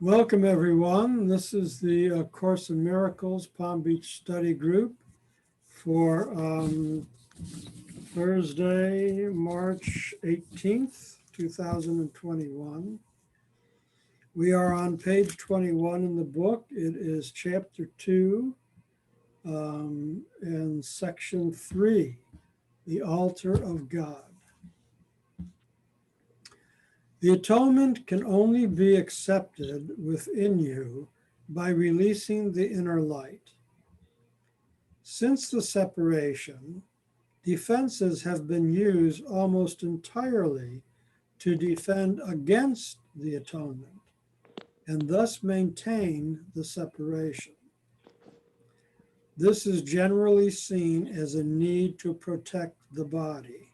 Welcome, everyone. This is the Course in Miracles Palm Beach Study Group for Thursday, March 18th, 2021. We are on page 21 in the book. It is chapter 2 and section 3, the altar of God. The atonement can only be accepted within you by releasing the inner light. Since the separation, defenses have been used almost entirely to defend against the atonement and thus maintain the separation. This is generally seen as a need to protect the body.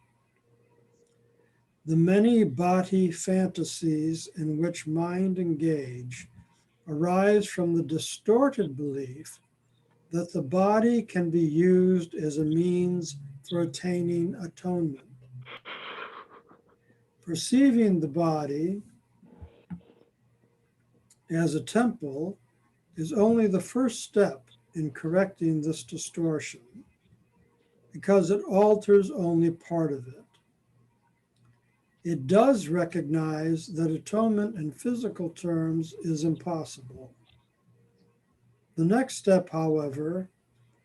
The many bhati fantasies in which mind engage arise from the distorted belief that the body can be used as a means for attaining atonement. Perceiving the body as a temple is only the first step in correcting this distortion, because it alters only part of it. It does recognize that atonement in physical terms is impossible. The next step, however,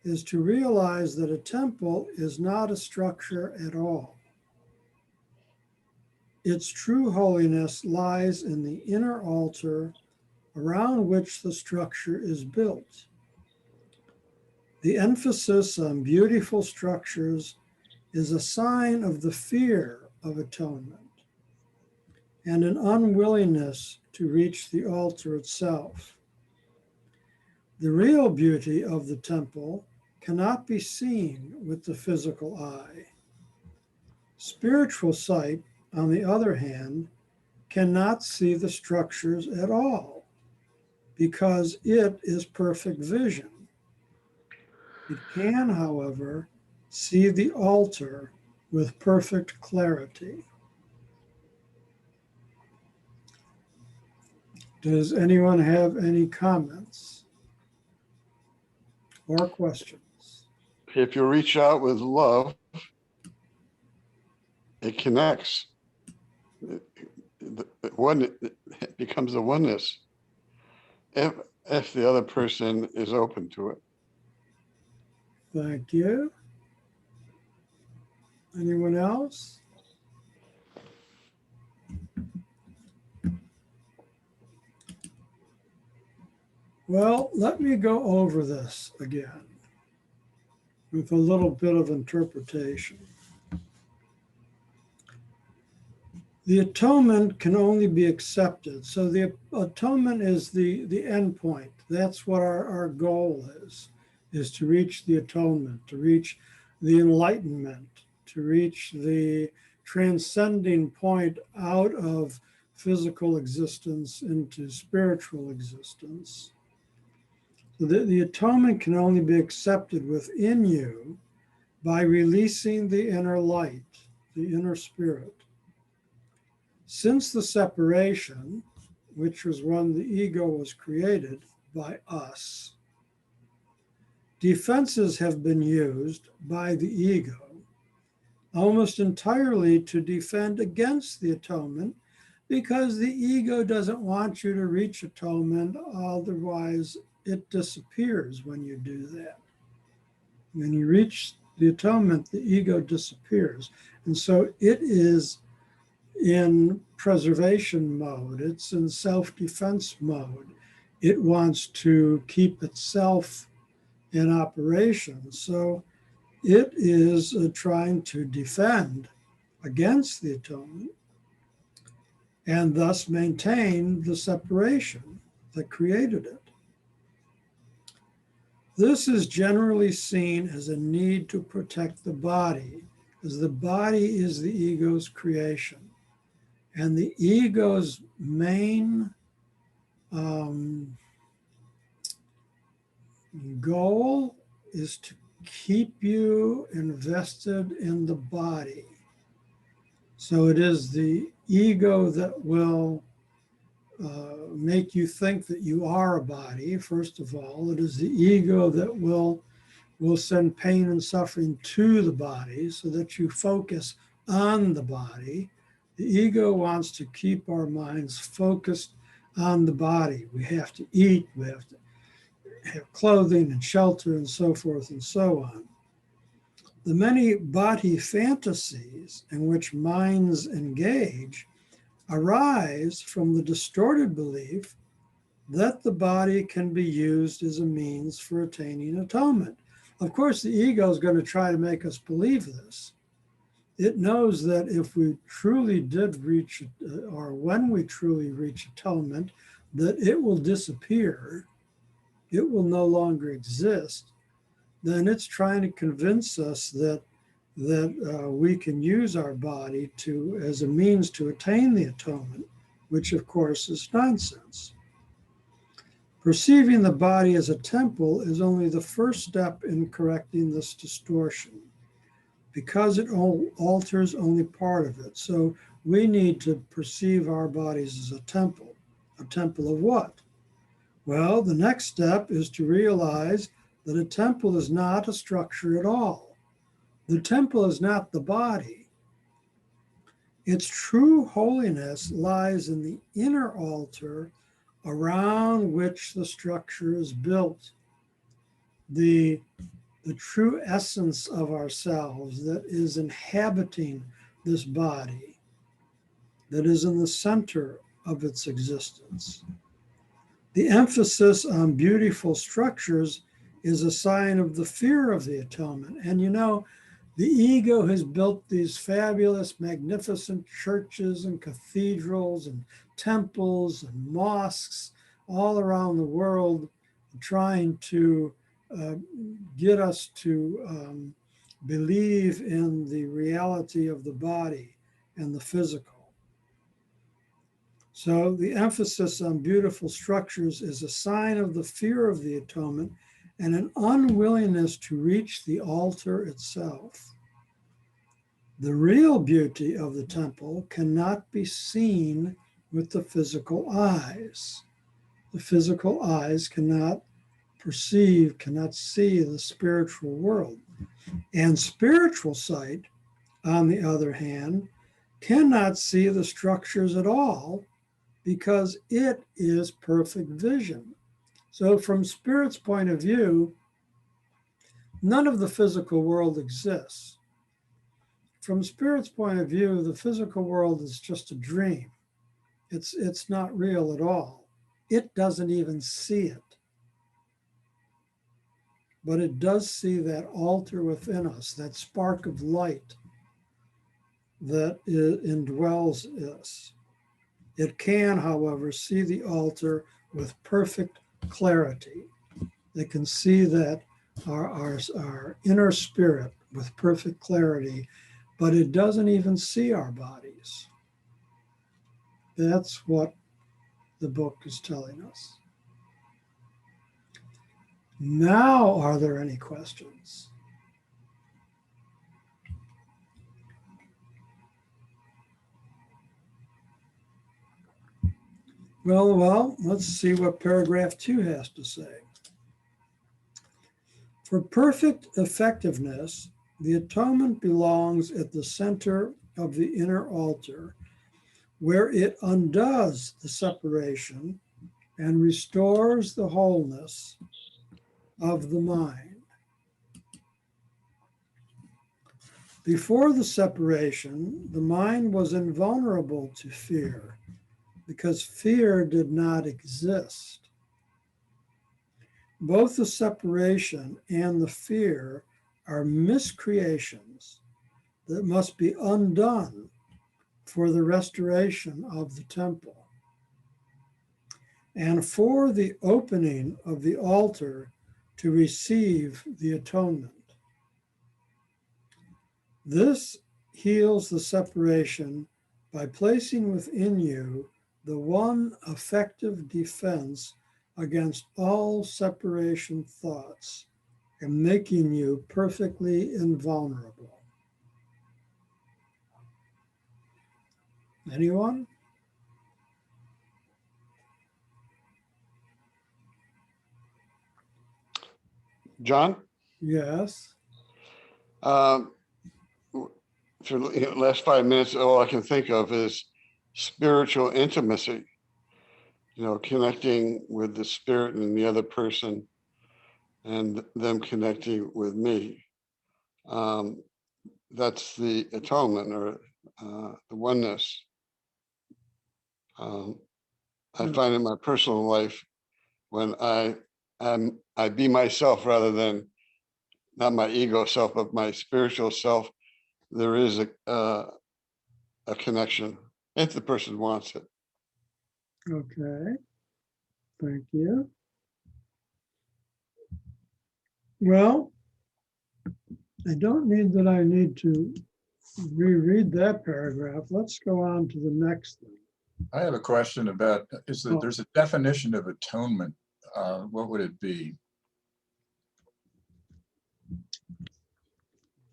is to realize that a temple is not a structure at all. Its true holiness lies in the inner altar around which the structure is built. The emphasis on beautiful structures is a sign of the fear of atonement and an unwillingness to reach the altar itself. The real beauty of the temple cannot be seen with the physical eye. Spiritual sight, on the other hand, cannot see the structures at all because it is perfect vision. It can, however, see the altar with perfect clarity. Does anyone have any comments or questions? If you reach out with love, it connects. It becomes a oneness if the other person is open to it. Thank you. Anyone else? Well, let me go over this again with a little bit of interpretation. The atonement can only be accepted. So the atonement is the end point. That's what our goal is to reach the atonement, to reach the enlightenment, to reach the transcending point out of physical existence into spiritual existence. So the atonement can only be accepted within you by releasing the inner light, the inner spirit. Since the separation, which was when the ego was created by us, defenses have been used by the ego almost entirely to defend against the atonement, because the ego doesn't want you to reach atonement, otherwise it disappears when you do that. When you reach the atonement, the ego disappears. And so it is in preservation mode, it's in self-defense mode. It wants to keep itself in operation. So it is trying to defend against the atonement and thus maintain the separation that created it. This is generally seen as a need to protect the body, because the body is the ego's creation. And the ego's main goal is to keep you invested in the body. So it is the ego that will make you think that you are a body. First of all, it is the ego that will send pain and suffering to the body so that you focus on the body. The ego wants to keep our minds focused on the body. We have to eat, we have to have clothing and shelter and so forth and so on. The many body fantasies in which minds engage arise from the distorted belief that the body can be used as a means for attaining atonement. Of course, the ego is going to try to make us believe this. It knows that if we truly did reach, or when we truly reach atonement, that it will disappear, it will no longer exist. Then it's trying to convince us that we can use our body as a means to attain the atonement, which of course is nonsense. Perceiving the body as a temple is only the first step in correcting this distortion, because it alters only part of it. So we need to perceive our bodies as a temple. A temple of what? Well, the next step is to realize that a temple is not a structure at all. The temple is not the body. Its true holiness lies in the inner altar around which the structure is built. The true essence of ourselves that is inhabiting this body, that is in the center of its existence. The emphasis on beautiful structures is a sign of the fear of the atonement. And you know, the ego has built these fabulous, magnificent churches and cathedrals and temples and mosques all around the world, trying to get us to believe in the reality of the body and the physical. So the emphasis on beautiful structures is a sign of the fear of the atonement and an unwillingness to reach the altar itself. The real beauty of the temple cannot be seen with the physical eyes. The physical eyes cannot perceive, cannot see the spiritual world. And spiritual sight, on the other hand, cannot see the structures at all because it is perfect vision. So from spirit's point of view, none of the physical world exists. From spirit's point of view, the physical world is just a dream. It's not real at all. It doesn't even see it. But it does see that altar within us, that spark of light that indwells us. It can, however, see the altar with perfect clarity. It can see that our inner spirit with perfect clarity, but it doesn't even see our bodies. That's what the book is telling us. Now, are there any questions? Well, let's see what paragraph 2 has to say. For perfect effectiveness, the atonement belongs at the center of the inner altar, where it undoes the separation and restores the wholeness of the mind. Before the separation, the mind was invulnerable to fear because fear did not exist. Both the separation and the fear are miscreations that must be undone for the restoration of the temple and for the opening of the altar to receive the atonement. This heals the separation by placing within you the one effective defense against all separation thoughts and making you perfectly invulnerable. Anyone? John, Yes. for the last 5 minutes, all I can think of is spiritual intimacy, connecting with the spirit and the other person and them connecting with me. That's the atonement, or the oneness. I find in my personal life, when I be myself rather than not my ego self, but my spiritual self, there is a connection if the person wants it. Okay. Thank you. Well, I don't need to reread that paragraph. Let's go on to the next thing. I have a question about, there's a definition of atonement. What would it be?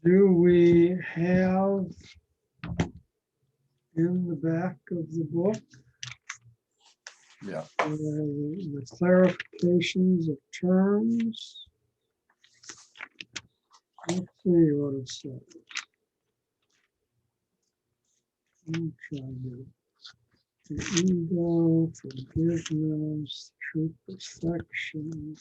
Do we have in the back of the book Yeah. the clarifications of terms? Let's see what it says. I'm trying to. The ego, forgiveness, true perfection.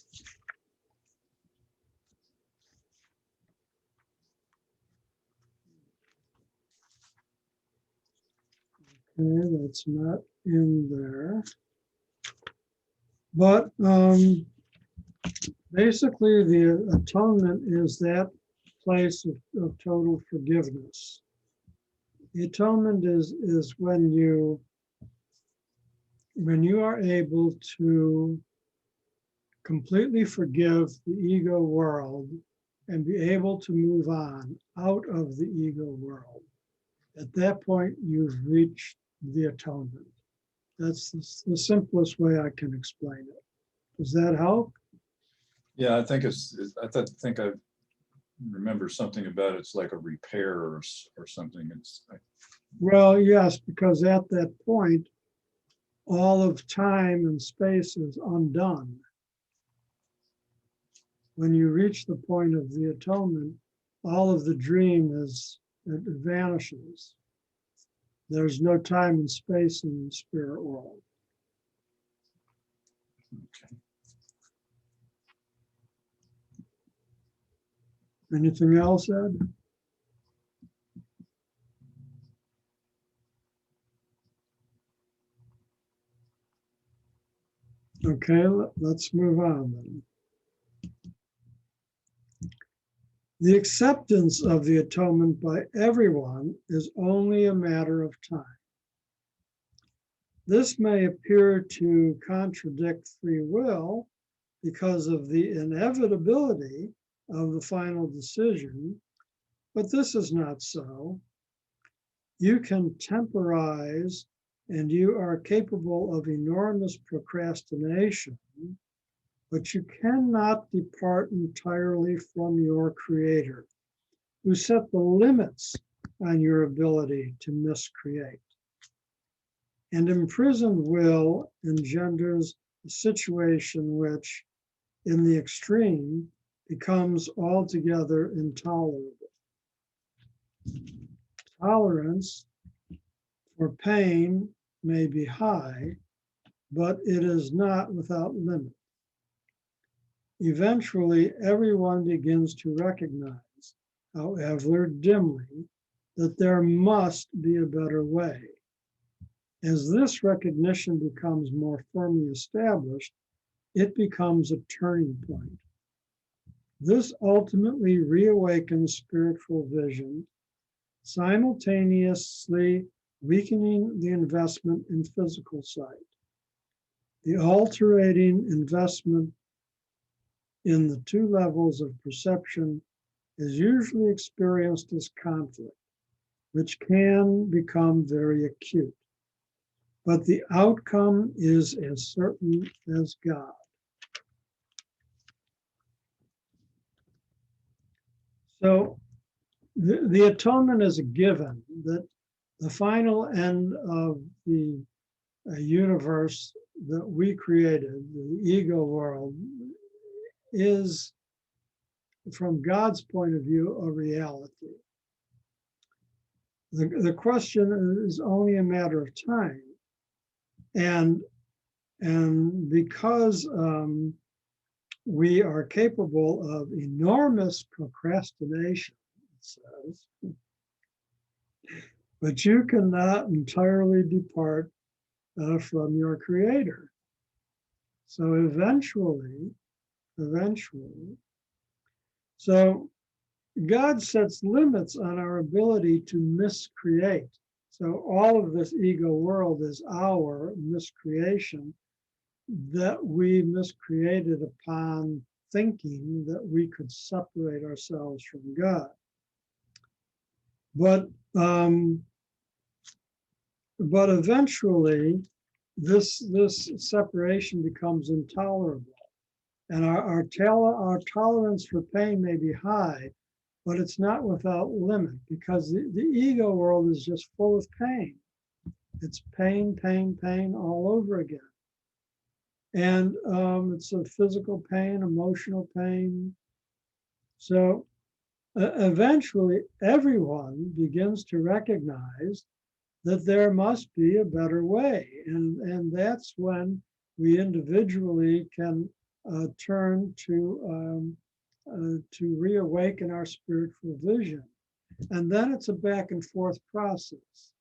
Okay, that's not in there. But basically, the atonement is that place of total forgiveness. The atonement is when you are able to completely forgive the ego world and be able to move on out of the ego world. At that point, you've reached the atonement. That's the simplest way I can explain it. Does that help? Yeah, I think I remember something about it's like a repair or something. Well, yes, because at that point, all of time and space is undone. When you reach the point of the atonement, all of the dream it vanishes. There's no time and space in the spirit world. Okay. Anything else, Ed? Okay, let's move on then. The acceptance of the atonement by everyone is only a matter of time. This may appear to contradict free will because of the inevitability of the final decision, but this is not so. You can temporize and you are capable of enormous procrastination, but you cannot depart entirely from your creator, who set the limits on your ability to miscreate. And imprisoned will engenders a situation which, in the extreme, becomes altogether intolerable. Tolerance for pain may be high, but it is not without limit. Eventually, everyone begins to recognize, however dimly, that there must be a better way. As this recognition becomes more firmly established, it becomes a turning point. This ultimately reawakens spiritual vision, simultaneously weakening the investment in physical sight. The alternating investment in the two levels of perception is usually experienced as conflict, which can become very acute. But the outcome is as certain as God. So the atonement is a given that the final end of the universe that we created, the ego world, is from God's point of view, a reality. The question is only a matter of time. And because we are capable of enormous procrastination, it says, but you cannot entirely depart from your Creator. So eventually, so God sets limits on our ability to miscreate. So all of this ego world is our miscreation that we miscreated upon thinking that we could separate ourselves from God. But eventually, this separation becomes intolerable, and our tolerance for pain may be high, but it's not without limit, because the ego world is just full of pain. It's pain, pain, pain all over again. And it's a physical pain, emotional pain. So eventually, everyone begins to recognize that there must be a better way. And that's when we individually can turn to reawaken our spiritual vision. And then it's a back and forth process.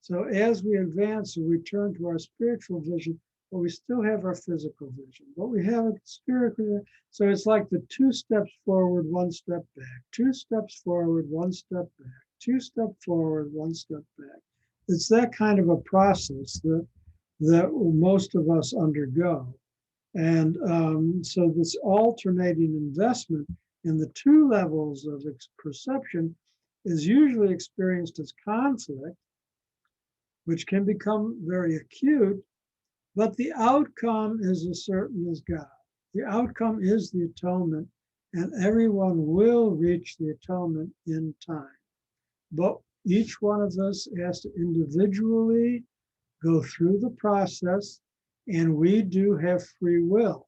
So as we advance and return to our spiritual vision, but we still have our physical vision, but we have a spiritual. So it's like the 2 steps forward, 1 step back, 2 steps forward, 1 step back, 2 steps forward, 1 step back. It's that kind of a process that most of us undergo. And so this alternating investment in the 2 levels of perception is usually experienced as conflict, which can become very acute, but the outcome is as certain as God. The outcome is the atonement, and everyone will reach the atonement in time. But each one of us has to individually go through the process, and we do have free will.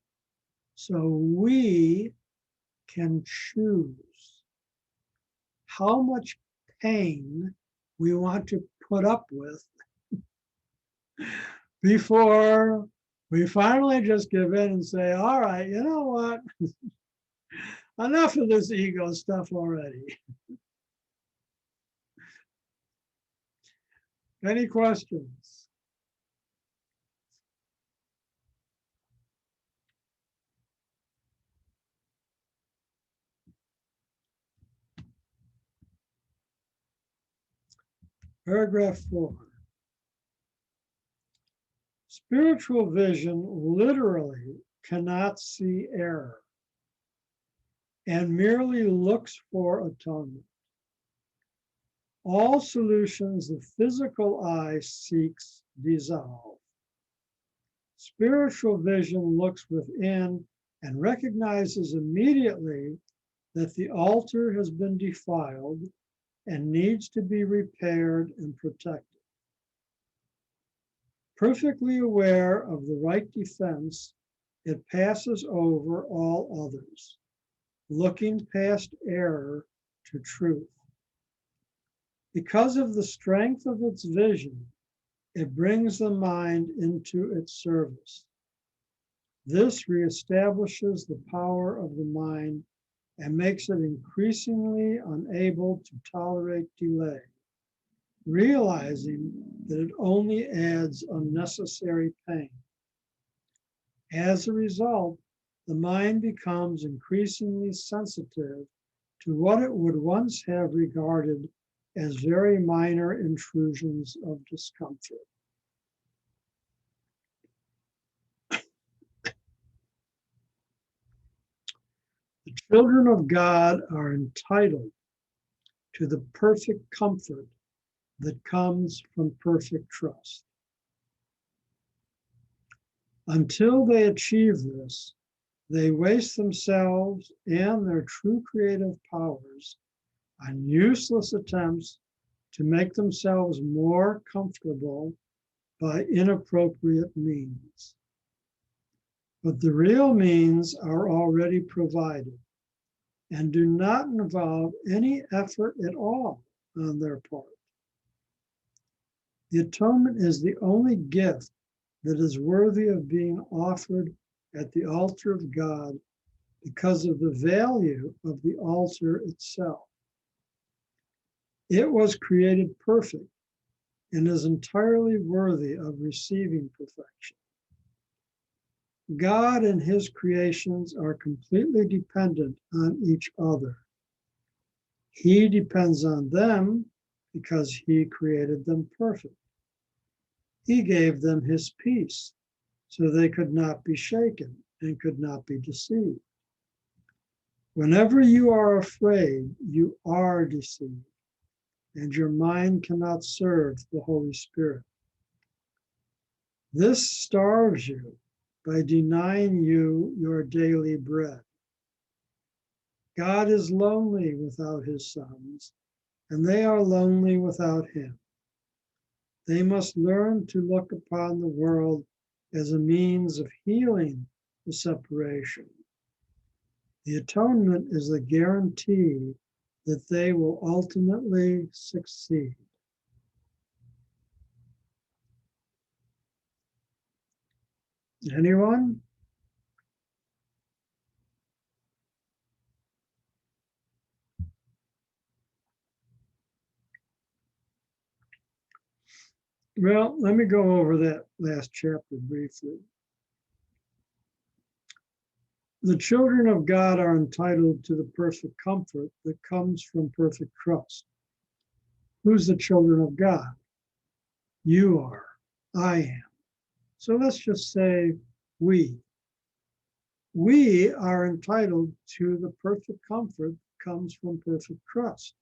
So we can choose how much pain we want to put up with before we finally just give in and say, all right, you know what? Enough of this ego stuff already. Any questions? Paragraph 4. Spiritual vision literally cannot see error and merely looks for atonement. All solutions the physical eye seeks dissolve. Spiritual vision looks within and recognizes immediately that the altar has been defiled and needs to be repaired and protected. Perfectly aware of the right defense, it passes over all others, looking past error to truth. Because of the strength of its vision, it brings the mind into its service. This reestablishes the power of the mind and makes it increasingly unable to tolerate delay, realizing that it only adds unnecessary pain. As a result, the mind becomes increasingly sensitive to what it would once have regarded as very minor intrusions of discomfort. The children of God are entitled to the perfect comfort that comes from perfect trust. Until they achieve this, they waste themselves and their true creative powers on useless attempts to make themselves more comfortable by inappropriate means. But the real means are already provided. and do not involve any effort at all on their part. The atonement is the only gift that is worthy of being offered at the altar of God because of the value of the altar itself. It was created perfect and is entirely worthy of receiving perfection. God and his creations are completely dependent on each other. He depends on them because he created them perfect. He gave them his peace so they could not be shaken and could not be deceived. Whenever you are afraid, you are deceived, and your mind cannot serve the Holy Spirit. This starves you by denying you your daily bread. God is lonely without his sons, and they are lonely without him. They must learn to look upon the world as a means of healing the separation. The atonement is the guarantee that they will ultimately succeed. Anyone? Well, let me go over that last chapter briefly. The children of God are entitled to the perfect comfort that comes from perfect trust. Who's the children of God? You are. I am. So let's just say we. We are entitled to the perfect comfort that comes from perfect trust.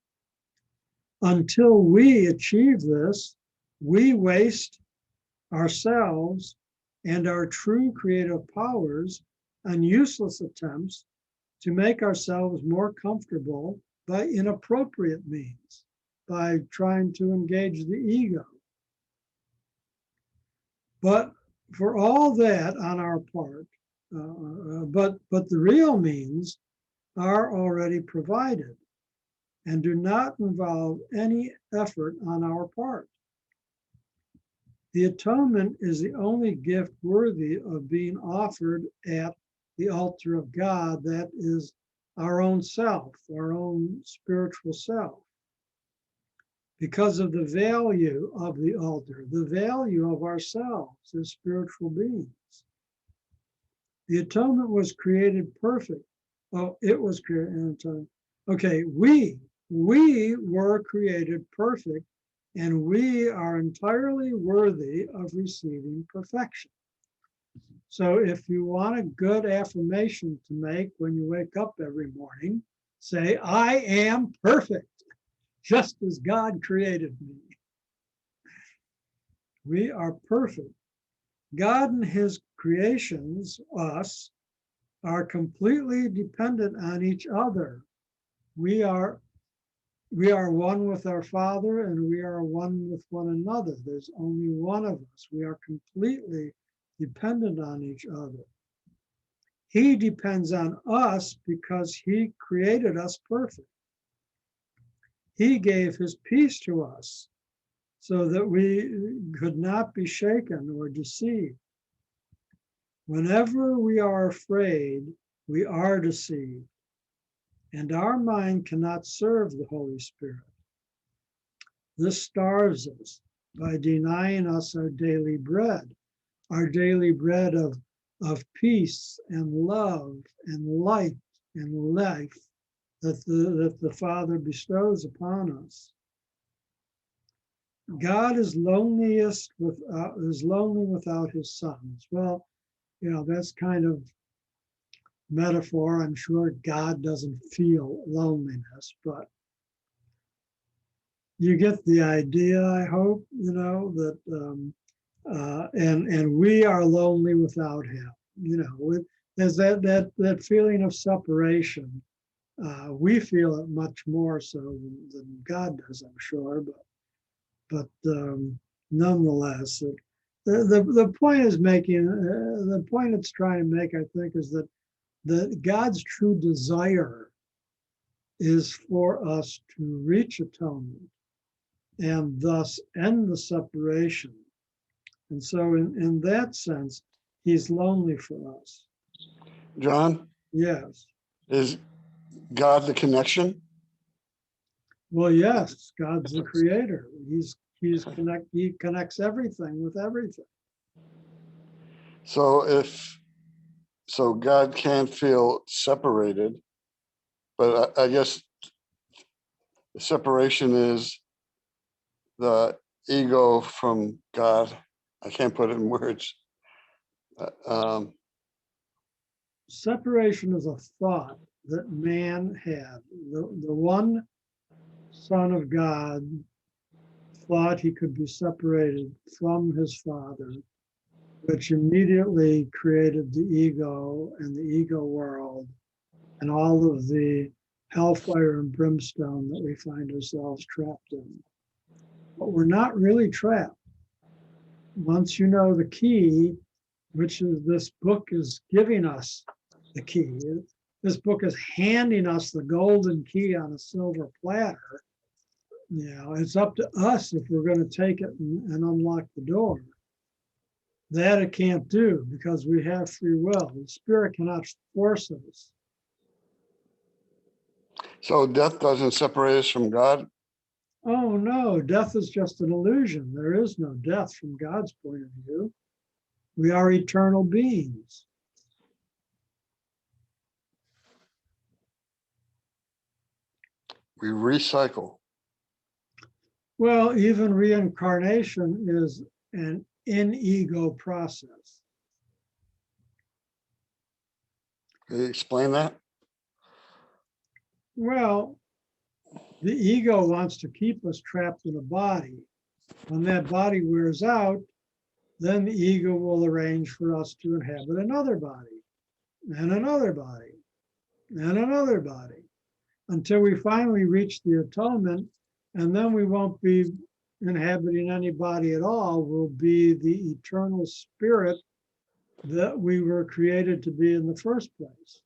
Until we achieve this, we waste ourselves and our true creative powers on useless attempts to make ourselves more comfortable by inappropriate means, by trying to engage the ego. But for all that on our part, but the real means are already provided and do not involve any effort on our part. The atonement is the only gift worthy of being offered at the altar of God, that is our own self, our own spiritual self. Because of the value of the altar, the value of ourselves as spiritual beings. The atonement was created perfect. Oh, it was created. Okay, we were created perfect, and we are entirely worthy of receiving perfection. So if you want a good affirmation to make when you wake up every morning, say, I am perfect, just as God created me. We are perfect. God and his creations, us, are completely dependent on each other. We are one with our Father, and we are one with one another. There's only one of us. We are completely dependent on each other. He depends on us because he created us perfect. He gave his peace to us so that we could not be shaken or deceived. Whenever we are afraid, we are deceived, and our mind cannot serve the Holy Spirit. This starves us by denying us our daily bread of peace and love and light and life that the Father bestows upon us. God is lonely without his sons. Well, that's kind of metaphor. I'm sure God doesn't feel loneliness, but you get the idea, I hope, that and we are lonely without him. There's that feeling of separation. We feel it much more so than God does, I'm sure, but nonetheless, the point the point it's trying to make, I think, is that God's true desire is for us to reach atonement and thus end the separation. And so in that sense, he's lonely for us. John, Yes. is God the connection? Well, yes, God's the creator. He connects everything with everything. So God can't feel separated, but I guess the separation is the ego from God. I can't put it in words. Separation is a thought that man had. The one Son of God thought he could be separated from his Father, which immediately created the ego and the ego world and all of the hellfire and brimstone that we find ourselves trapped in. But we're not really trapped. Once you know the key, which is this book is giving us the key. This book is handing us the golden key on a silver platter. You know, it's up to us if we're going to take it and unlock the door. That it can't do because we have free will. The Spirit cannot force us. So death doesn't separate us from God? Oh no, death is just an illusion. There is no death from God's point of view. We are eternal beings. We recycle. Well, even reincarnation is an in-ego process. Can you explain that? Well, the ego wants to keep us trapped in a body. When that body wears out, then the ego will arrange for us to inhabit another body, and another body, and another body, until we finally reach the atonement, and then we won't be inhabiting any body at all. We'll be the eternal spirit that we were created to be in the first place,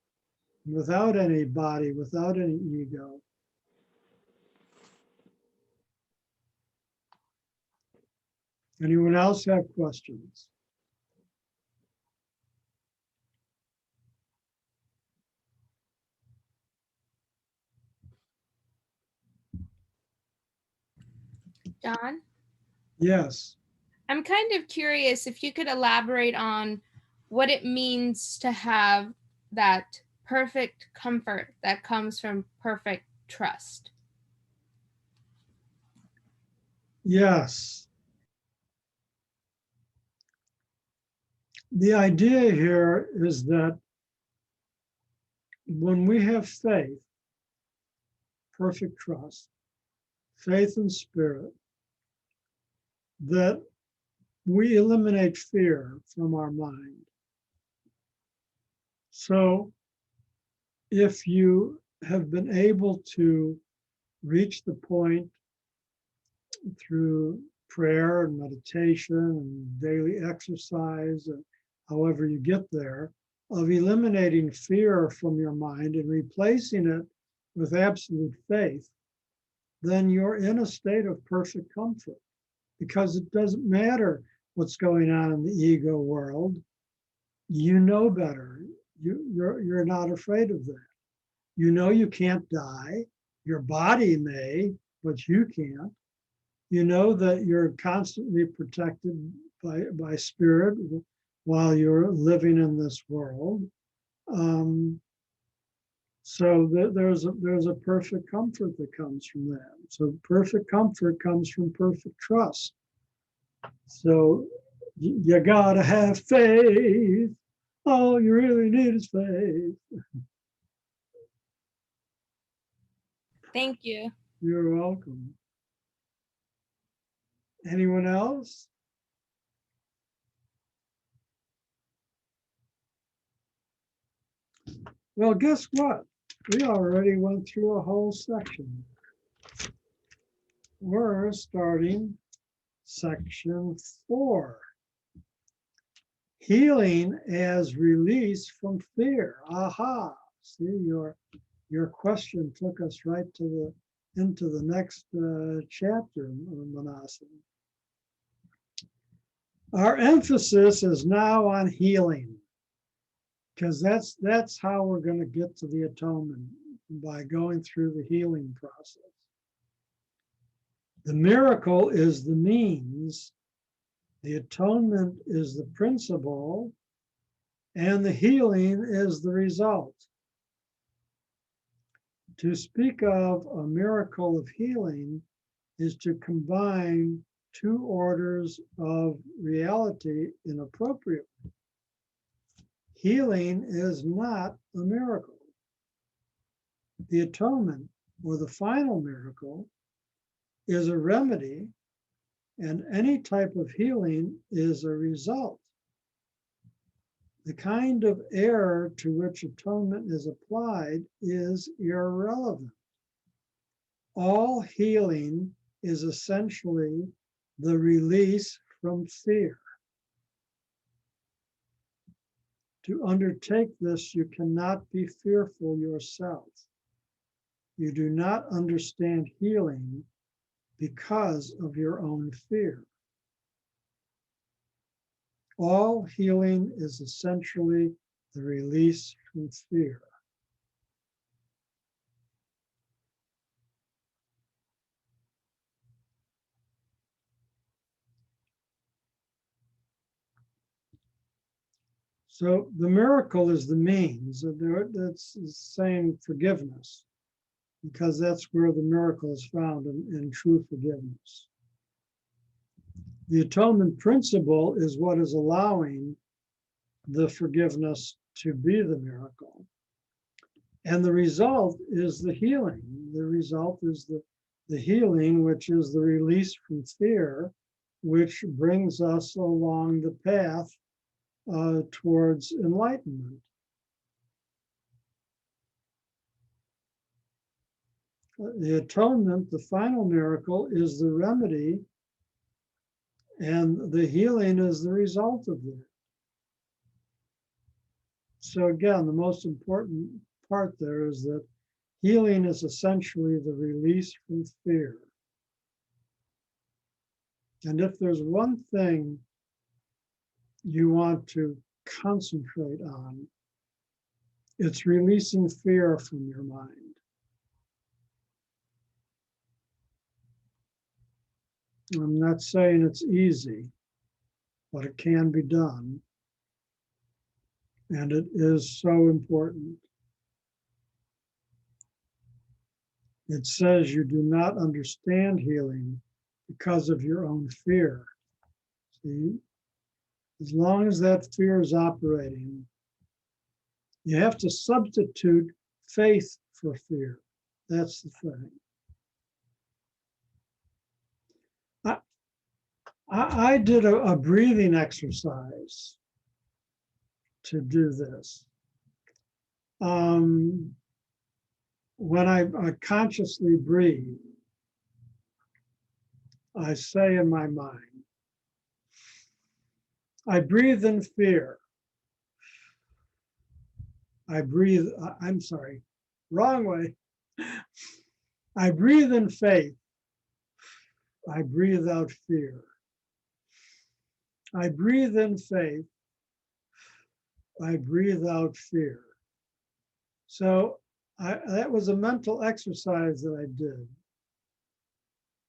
without any body, without any ego. Anyone else have questions? John, Yes. I'm kind of curious if you could elaborate on what it means to have that perfect comfort that comes from perfect trust. Yes. The idea here is that when we have faith, perfect trust, faith and spirit, that we eliminate fear from our mind. So if you have been able to reach the point through prayer and meditation and daily exercise, and however you get there, of eliminating fear from your mind and replacing it with absolute faith, then you're in a state of perfect comfort, because it doesn't matter what's going on in the ego world. You know better. You're not afraid of that. You know you can't die. Your body may, but you can't. You know that you're constantly protected by spirit while you're living in this world. So there's a perfect comfort that comes from that. So perfect comfort comes from perfect trust. So you gotta have faith. All you really need is faith. Thank you. You're welcome. Anyone else? Well, guess what? We already went through a whole section. We're starting section 4. Healing as release from fear. Aha. See, your question took us right into the next chapter, Manasa. Our emphasis is now on healing, because that's how we're going to get to the atonement, by going through the healing process. The miracle is the means, the atonement is the principle, and the healing is the result. To speak of a miracle of healing is to combine two orders of reality inappropriately. Healing is not a miracle. The atonement, or the final miracle, is a remedy, and any type of healing is a result. The kind of error to which atonement is applied is irrelevant. All healing is essentially the release from fear. To undertake this, you cannot be fearful yourself. You do not understand healing because of your own fear. All healing is essentially the release from fear. So the miracle is the means. That's the same forgiveness, because that's where the miracle is found, in true forgiveness. The atonement principle is what is allowing the forgiveness to be the miracle. And the result is the healing. The result is the healing, which is the release from fear, which brings us along the path towards enlightenment. The atonement, the final miracle, is the remedy, and the healing is the result of that. So again, the most important part there is that healing is essentially the release from fear. And if there's one thing you want to concentrate on, it's releasing fear from your mind. I'm not saying it's easy, but it can be done. And it is so important. It says you do not understand healing because of your own fear. See, as long as that fear is operating, you have to substitute faith for fear. That's the thing. I did a breathing exercise to do this. When I consciously breathe, I say in my mind, I breathe in fear. I breathe, I'm sorry, wrong way. I breathe in faith. I breathe out fear. I breathe in faith. I breathe out fear. So that was a mental exercise that I did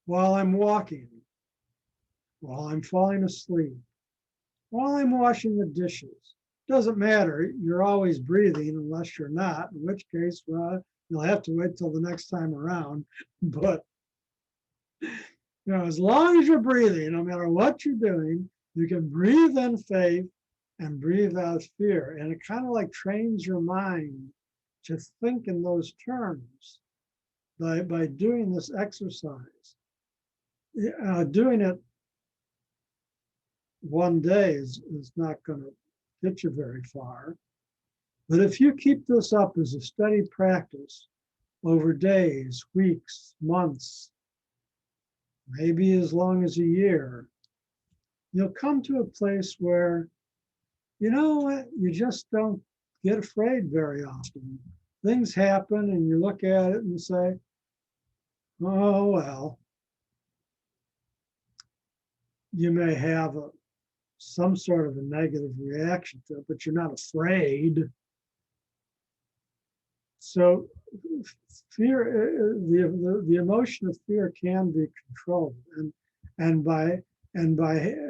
while I'm walking, while I'm falling asleep, while I'm washing the dishes. Doesn't matter, you're always breathing unless you're not, in which case, well, you'll have to wait till the next time around. But as long as you're breathing, no matter what you're doing, you can breathe in faith and breathe out fear. And it kind of like trains your mind to think in those terms by doing this exercise. Doing it one day is not going to get you very far. But if you keep this up as a steady practice over days, weeks, months, maybe as long as a year, you'll come to a place where, you know what, you just don't get afraid very often. things happen and you look at it and say, oh, well, you may have some sort of a negative reaction to it, but you're not afraid. So fear, the emotion of fear can be controlled, and by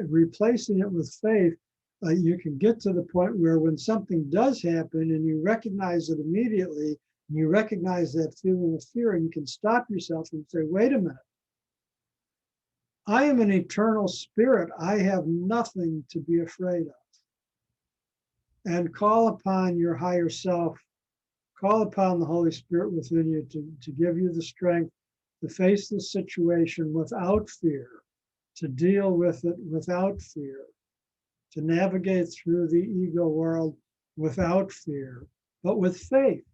replacing it with faith, you can get to the point where when something does happen and you recognize it immediately, and you recognize that feeling of fear, and you can stop yourself and say, wait a minute, I am an eternal spirit. I have nothing to be afraid of. And call upon your higher self. Call upon the Holy Spirit within you to give you the strength to face the situation without fear, to deal with it without fear, to navigate through the ego world without fear, but with faith,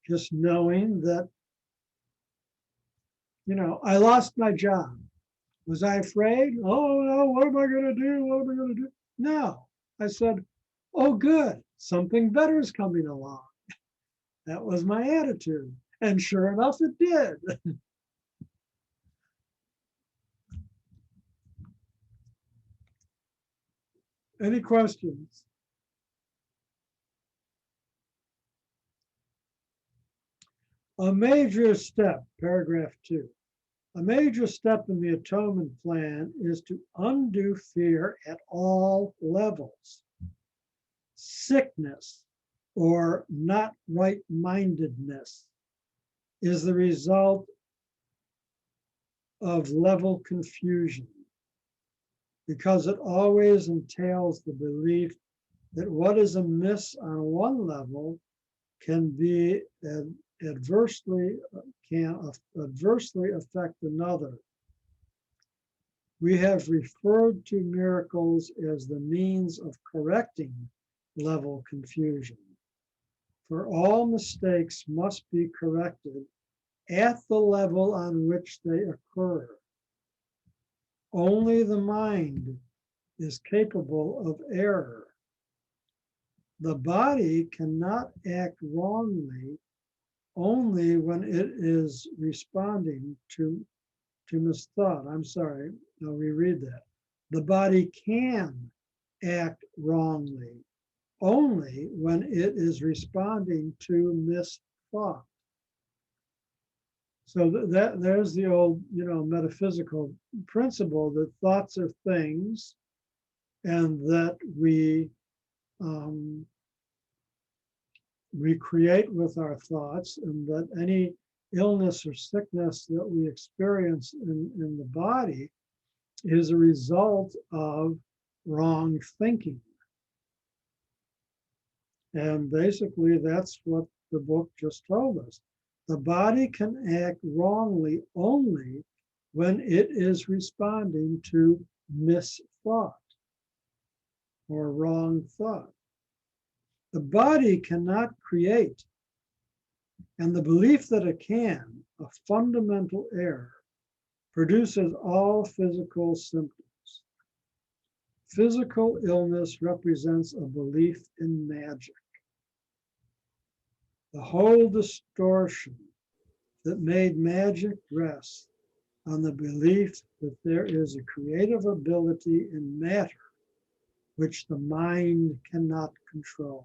just knowing that, I lost my job. Was I afraid? Oh no, what am I going to do? What am I going to do? No, I said, oh good, something better is coming along. That was my attitude. And sure enough, it did. Any questions? A major step, paragraph 2. A major step in the atonement plan is to undo fear at all levels. Sickness or not right-mindedness is the result of level confusion, because it always entails the belief that what is amiss on one level can adversely affect another. We have referred to miracles as the means of correcting level confusion. For all mistakes must be corrected at the level on which they occur. Only the mind is capable of error. The body cannot act wrongly only when it is responding to misthought. I'm sorry, I'll reread that. The body can act wrongly only when it is responding to misthought. So there's the old, metaphysical principle that thoughts are things, and that we create with our thoughts, and that any illness or sickness that we experience in the body is a result of wrong thinking. And basically, that's what the book just told us. The body can act wrongly only when it is responding to misthought or wrong thought. The body cannot create, and the belief that it can, a fundamental error, produces all physical symptoms. Physical illness represents a belief in magic. The whole distortion that made magic rest on the belief that there is a creative ability in matter which the mind cannot control.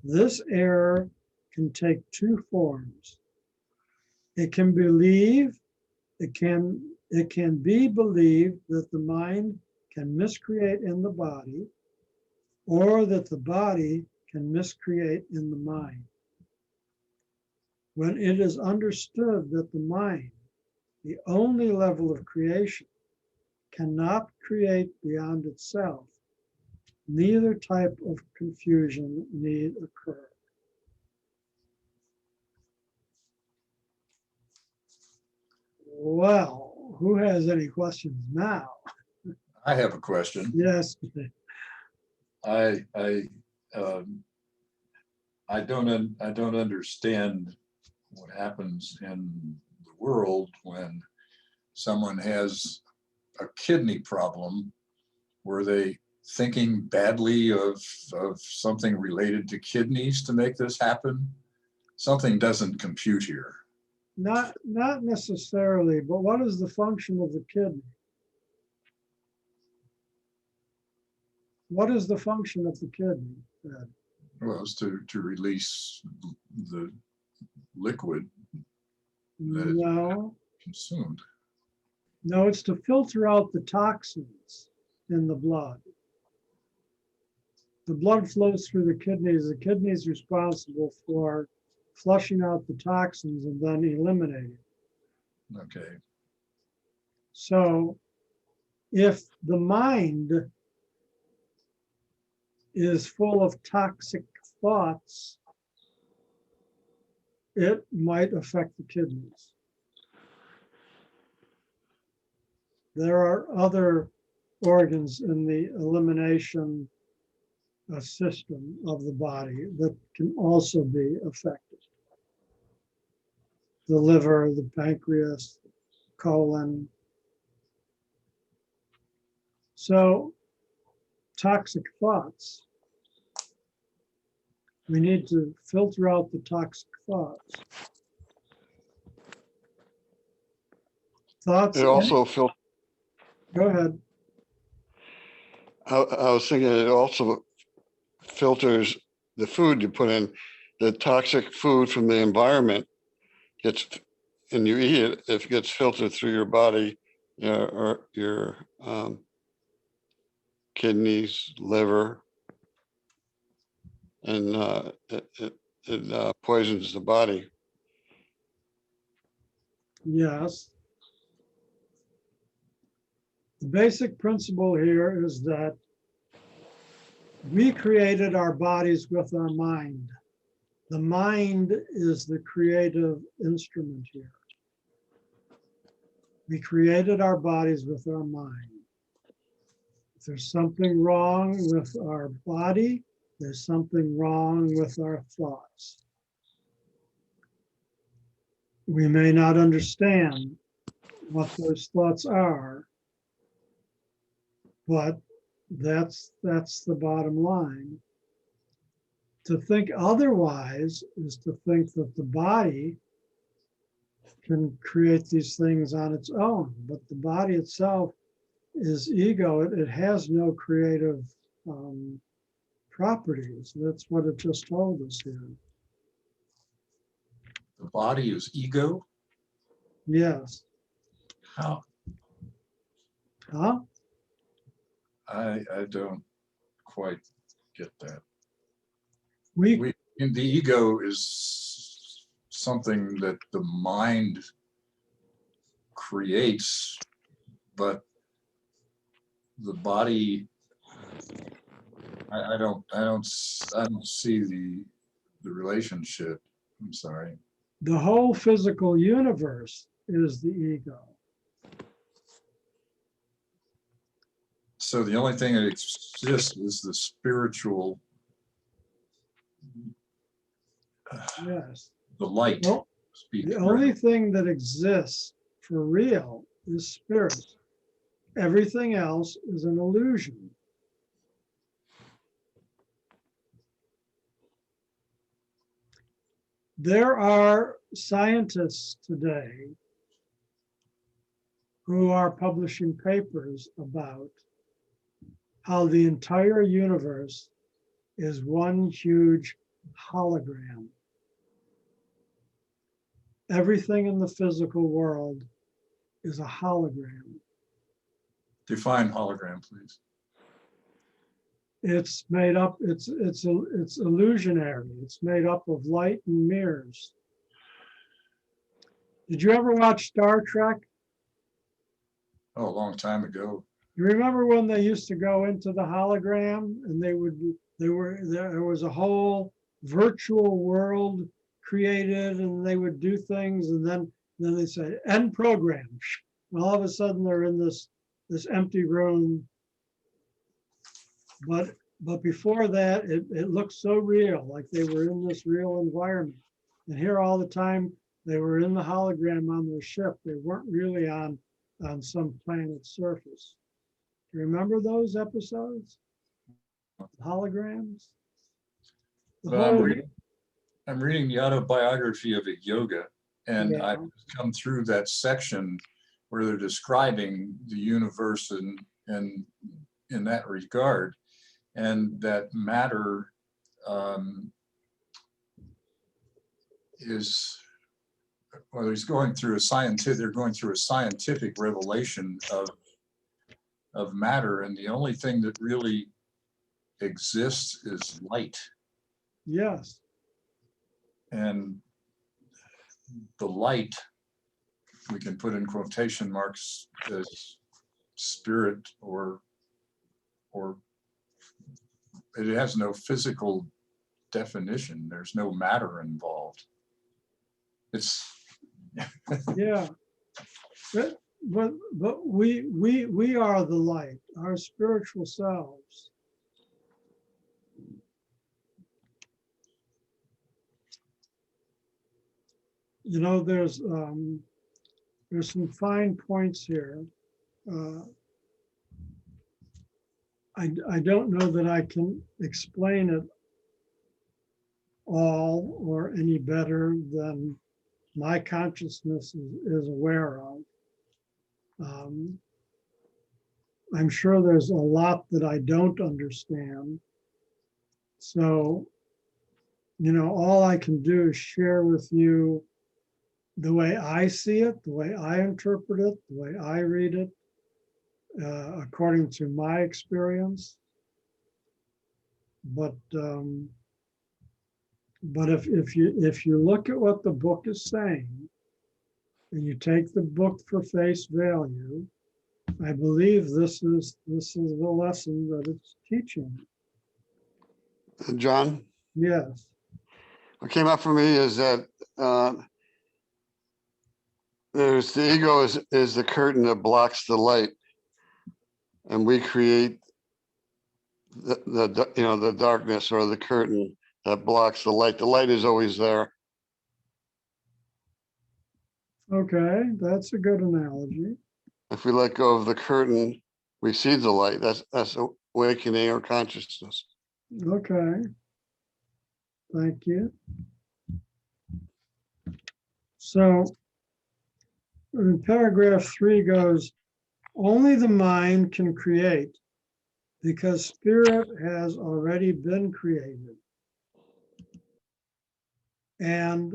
This error can take two forms. It can be believed that the mind can miscreate in the body, or that the body can miscreate in the mind. When it is understood that the mind, the only level of creation, cannot create beyond itself, neither type of confusion need occur. Well, who has any questions now? I have a question. Yes. I don't understand what happens in the world when someone has a kidney problem where they thinking badly of something related to kidneys to make this happen? Something doesn't compute here. Not necessarily, but what is the function of the kidney? What is the function of the kidney, Ed? Well, it's to release the liquid that is No, consumed. no, it's to filter out the toxins in the blood. The blood flows through the kidneys. The kidney is responsible for flushing out the toxins and then eliminating. Okay. So if the mind is full of toxic thoughts, it might affect the kidneys. There are other organs in the elimination system of the body that can also be affected. The liver, the pancreas, colon. So toxic thoughts. We need to filter out the toxic thoughts. Thoughts. It also Go ahead. I was thinking it also filters the food you put in. The toxic food from the environment gets, and you eat it, if it gets filtered through your body, or your kidneys, liver, and it poisons the body. Yes. The basic principle here is that we created our bodies with our mind. The mind is the creative instrument here. We created our bodies with our mind. If there's something wrong with our body, there's something wrong with our thoughts. We may not understand what those thoughts are, but that's the bottom line. To think otherwise is to think that the body can create these things on its own, but the body itself is ego. It has no creative properties. That's what it just told us here. The body is ego? Yes. How? Huh? I don't quite get that. We And the ego is something that the mind creates, but the body, I don't see the relationship. I'm sorry. the whole physical universe is the ego. So the only thing that exists is the spiritual, Yes. the light. Well, Speak, the right? only thing that exists for real is spirit. Everything else is an illusion. There are scientists today who are publishing papers about how the entire universe is one huge hologram. Everything in the physical world is a hologram. Define hologram, please. It's made up, it's illusionary. It's made up of light and mirrors. Did you ever watch Star Trek? Oh, a long time ago. You remember when they used to go into the hologram and there was a whole virtual world created and they would do things and then they say end program. And all of a sudden they're in this empty room. But before that, it looked so real, like they were in this real environment. And here all the time they were in the hologram on their ship. They weren't really on some planet's surface. Do you remember those episodes? holograms. The But whole, I'm reading the autobiography of a yoga, and Yeah. I've come through that section where they're describing the universe and in that regard, and that matter is, well, he's going through a scientific, they're going through a scientific revelation of matter, and the only thing that really exists is light. yes, And the light, we can put in quotation marks, as spirit, or it has no physical definition. There's no matter involved. It's yeah. But we are the light, our spiritual selves. You know, there's some fine points here. I don't know that I can explain it all or any better than my consciousness is aware of. I'm sure there's a lot that I don't understand. So, you know, all I can do is share with you the way I see it, the way I interpret it, the way I read it, according to my experience. But if you look at what the book is saying, and you take the book for face value, I believe this is the lesson that it's teaching. John, Yes. what came up for me is that there's the ego is the curtain that blocks the light, and we create the darkness or the curtain that blocks the light. The light is always there. Okay, that's a good analogy. If we let go of the curtain, we see the light. That's awakening our consciousness. Okay. Thank you. So in paragraph 3 goes, only the mind can create because spirit has already been created. And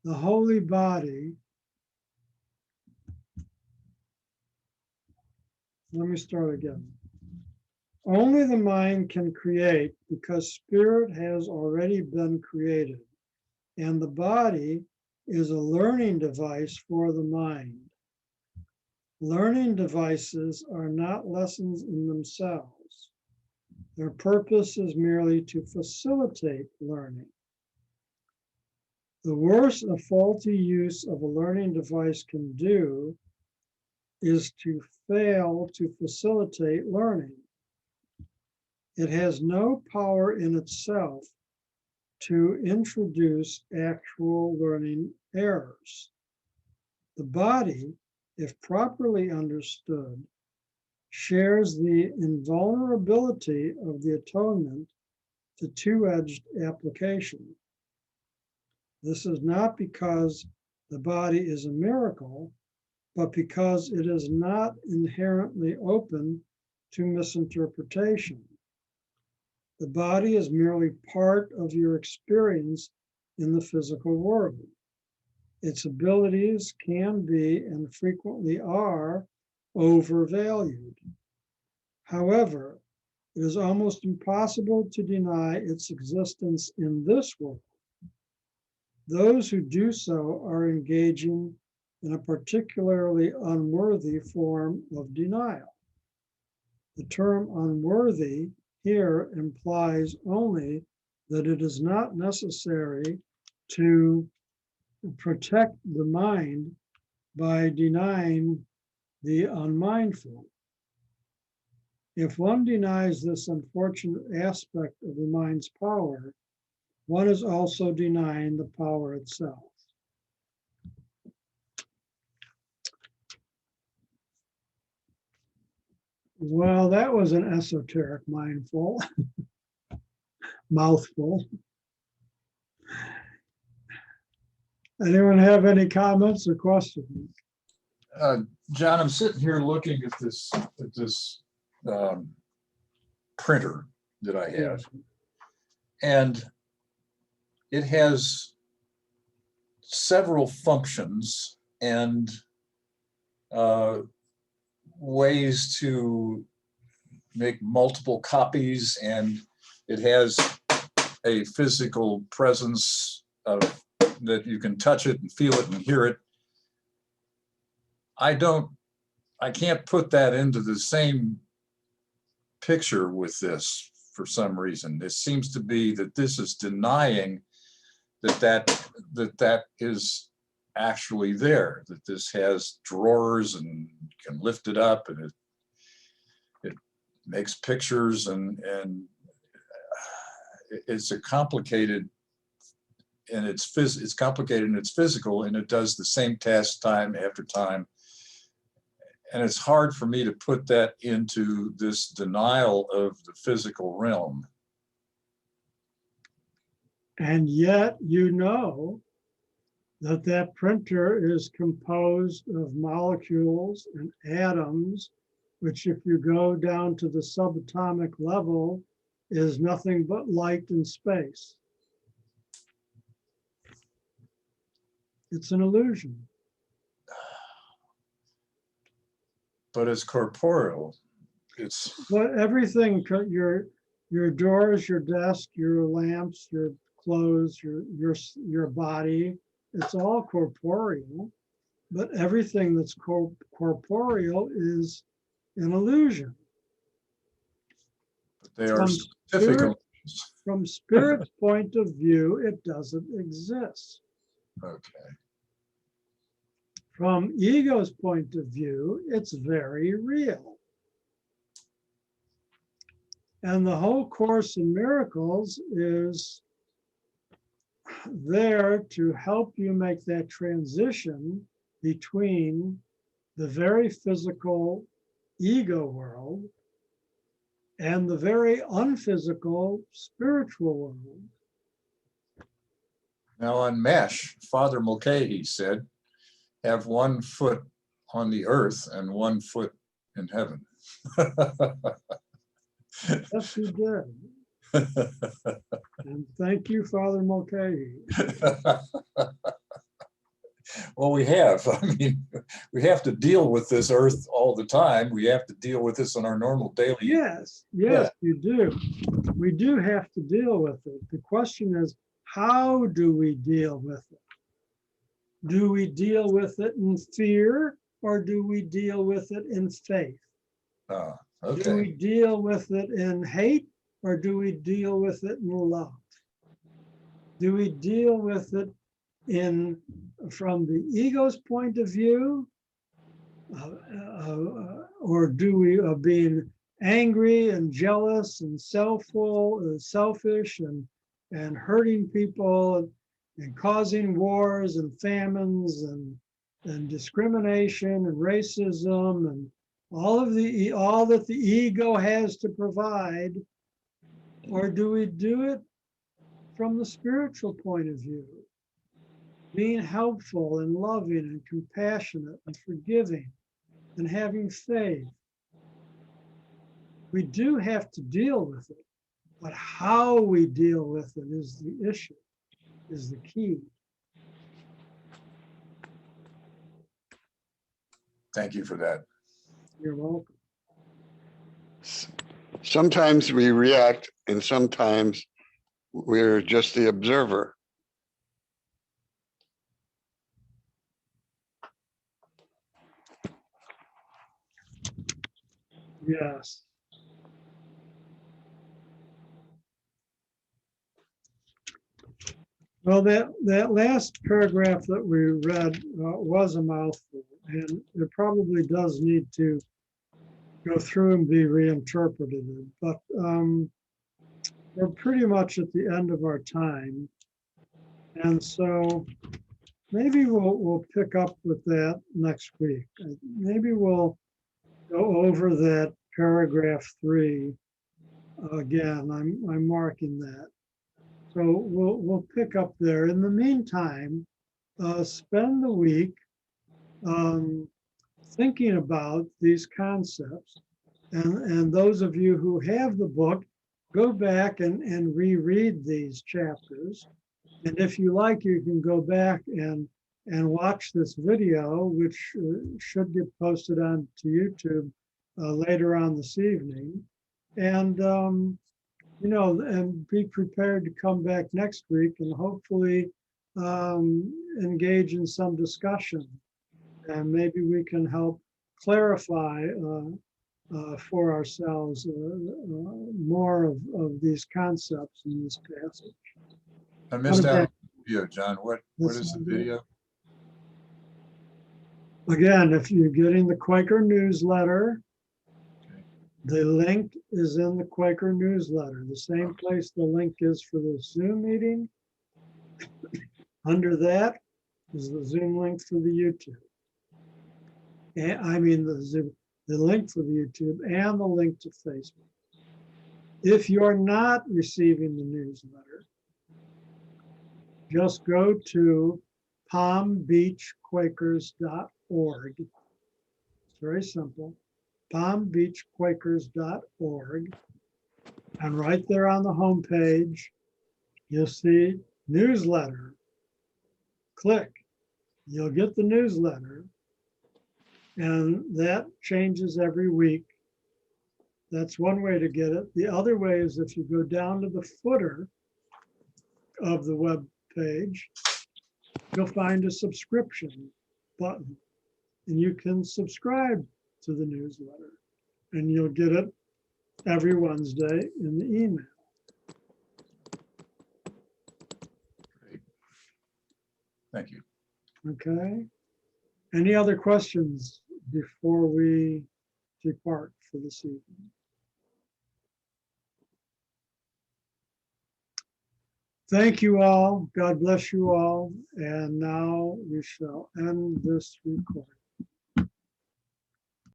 the holy body, let me start again. Only the mind can create because spirit has already been created. And the body is a learning device for the mind. Learning devices are not lessons in themselves. Their purpose is merely to facilitate learning. The worst a faulty use of a learning device can do is to fail to facilitate learning. It has no power in itself to introduce actual learning errors. The body, if properly understood, shares the invulnerability of the atonement to two-edged application. This is not because the body is a miracle, but because it is not inherently open to misinterpretation. The body is merely part of your experience in the physical world. Its abilities can be and frequently are overvalued. However, it is almost impossible to deny its existence in this world. Those who do so are engaging in a particularly unworthy form of denial. The term unworthy here implies only that it is not necessary to protect the mind by denying the unmindful. If one denies this unfortunate aspect of the mind's power, one is also denying the power itself. Well, that was an esoteric mindful. mouthful. Anyone have any comments or questions? John, I'm sitting here looking at this printer that I have, and it has several functions and ways to make multiple copies, and it has a physical presence of that you can touch it and feel it and hear it. I can't put that into the same picture with this for some reason. It seems to be that this is denying that is actually there, that this has drawers and you can lift it up and it makes pictures, and it's a complicated, and it's complicated and it's physical, and it does the same task time after time. And it's hard for me to put that into this denial of the physical realm. And yet, you know that that printer is composed of molecules and atoms, which if you go down to the subatomic level, is nothing but light and space. It's an illusion. But it's corporeal. It's But everything, your doors, your desk, your lamps, your clothes, your body, it's all corporeal. But everything that's corporeal is an illusion. they are specific. From spirit's point of view, it doesn't exist. Okay. From ego's point of view, it's very real. And the whole Course in Miracles is there to help you make that transition between the very physical ego world and the very unphysical spiritual world. Now on Mesh, Father Mulcahy said, have 1 foot on the earth and 1 foot in heaven. Yes, you did. And thank you, Father Mulcahy. Well, we have. I mean, we have to deal with this earth all the time. We have to deal with this on our normal daily. Yes, Yeah. you do. We do have to deal with it. The question is, how do we deal with it? Do we deal with it in fear, or do we deal with it in faith? Do Okay. we deal with it in hate, or do we deal with it in love? Do we deal with it from the ego's point of view, or do we being angry and jealous and selfish and hurting people and causing wars and famines and discrimination and racism and all that the ego has to provide? Or do we do it from the spiritual point of view, being helpful and loving and compassionate and forgiving and having faith? We do have to deal with it, but how we deal with it is the issue, is the key. Thank you for that. You're welcome. Sometimes we react and sometimes we're just the observer. Yes. Well, that last paragraph that we read was a mouthful, and it probably does need to go through and be reinterpreted. But we're pretty much at the end of our time. And so maybe we'll pick up with that next week. Maybe we'll go over that paragraph 3 again. I'm marking that. So we'll pick up there. In the meantime, spend the week thinking about these concepts. And those of you who have the book, go back and reread these chapters. And if you like, you can go back and watch this video, which should get posted on to YouTube later on this evening. And, you know, and be prepared to come back next week and hopefully engage in some discussion. And maybe we can help clarify for ourselves more of these concepts in this passage. I missed What out on about- the video, John. What This is the is- video? Again, if you're getting the Quaker newsletter, Okay. the link is in the Quaker newsletter, the same place the link is for the Zoom meeting. Under that is the Zoom link for the YouTube. And I mean the link for the YouTube and the link to Facebook. If you're not receiving the newsletter, just go to palmbeachquakers.org. It's very simple. palmbeachquakers.org. And right there on the homepage, you'll see newsletter. Click. You'll get the newsletter. And that changes every week. That's one way to get it. The other way is if you go down to the footer of the web page, you'll find a subscription button. And you can subscribe to the newsletter. And you'll get it every Wednesday in the email. Great. Thank you. Okay. Any other questions before we depart for this evening? Thank you all. God bless you all. And now we shall end this recording.